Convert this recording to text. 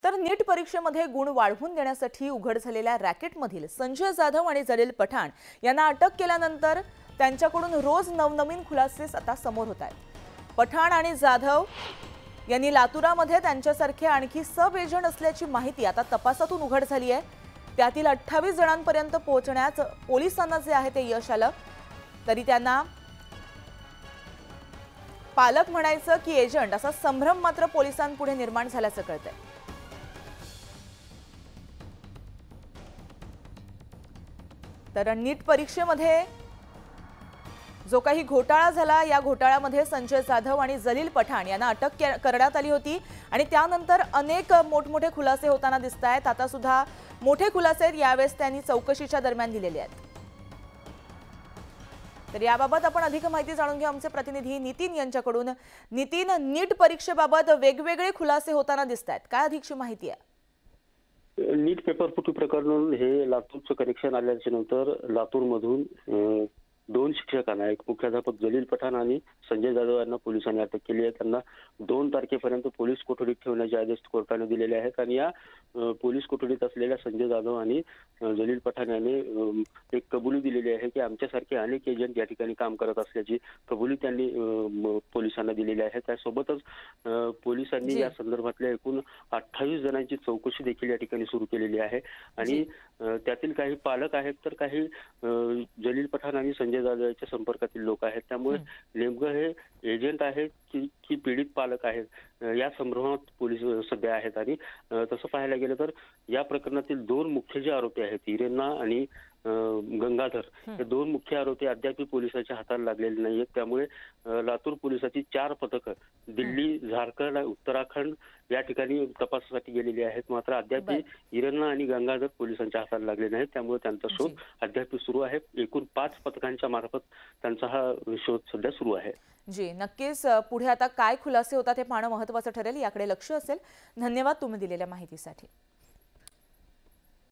तर नीट परीक्षेमध्ये गुण वाढवून देण्यासाठी उघड झालेल्या रॅकेटमधील संजय जाधव आणि जलील पठाण यांना अटक केल्यानंतर त्यांच्याकडून रोज नवनवीन खुलासे आता समोर होत आहेत। पठाण आणि जाधव यांनी लातुरामध्ये त्यांच्यासारखे आणखी सब एजंट असल्याची माहिती आता तपासातून उघड झाली आहे। त्यातील 28 जणांपर्यंत पोहोचण्यास पोलिसांना जे आहे ते यश आलं, तरी त्यांना पालक म्हणायचं की एजंट असा संभ्रम मात्र पोलिसांपुढे निर्माण झाल्याचं कळतंय। तर नीट परीक्षेमध्ये जो काही घोटाळा झाला, या घोटाळ्यामध्ये संजय जाधव आणि जलील पठाण यांना अटक करण्यात आली होती आणि त्यानंतर अनेक मोठमोठे खुलासे होताना दिसतायत। आता सुद्धा मोठे खुलासे यावेळेस त्यांनी चौकशीच्या दरम्यान दिलेले आहेत। तर याबाबत आपण अधिक माहिती जाणून घेऊ आमचे प्रतिनिधी नितीन यांच्याकडून। नितीन, नीट परीक्षेबाबत वेगवेगळे खुलासे होताना दिसतायत, काय अधिकची माहिती आहे? नीट पेपर फुटी प्रकरण हे लातूरचं कनेक्शन आल्याच्या नंतर लातूरमधून 2 शिक्षकांना, एक मुख्याध्यापक जलील पठाण आणि संजय जाधव यांना पोलिसांनी अटक केली आहे। त्यांना 2 तारखेपर्यंत पोलीस कोठडीत ठेवण्याचे आदेश कोर्टाने दिलेले आहेत आणि या पोलीस कोठडीत असलेल्या संजय जाधव आणि जलील पठाण यांनी एक कबुली दिलेली आहे की आमच्यासारखे अनेक एजंट या ठिकाणी काम करत असल्याची कबुली त्यांनी पोलिसांना दिलेली आहे। त्यासोबतच पोलिसांनी या संदर्भातल्या एकूण 28 जणांची चौकशी देखील या ठिकाणी सुरू केलेली आहे आणि त्यातील काही पालक आहेत तर काही जलील पठाण आणि संजय जाधवच्या संपर्कातील लोक आहेत। त्यामुळे नेमकं हे एजंट आहेत की पीडित पालक आहेत या संभ्रमात पोलीस सध्या आहेत। आणि तसं पाहायला गेलं तर या प्रकरणातील 2 मुख्य जे आरोपी आहेत, हिरेन्ना आणि गंगाधर, हे 2 मुख्य आरोपी अद्याप पोलिसांच्या हाताला लागलेले नाहीयेत। त्यामुळे लातूर पोलिसांची 4 पथकं दिल्ली, झारखंड, उत्तराखंड या ठिकाणी तपासासाठी गेलेली आहेत। मात्र अद्याप हिरेन्ना आणि गंगाधर पोलिसांच्या हाताला लागले नाहीत। त्यामुळे त्यांचा शोध अद्याप सुरू आहे। एकूण 5 पथकांच्या मार्फत त्यांचा हा शोध सध्या सुरू आहे। जी, नक्कीच पुढे आता काय खुलासे होतात हे पाहणं महत्त्वाचं ठरेल, याकडे लक्ष असेल। धन्यवाद तुम्ही दिलेल्या माहितीसाठी।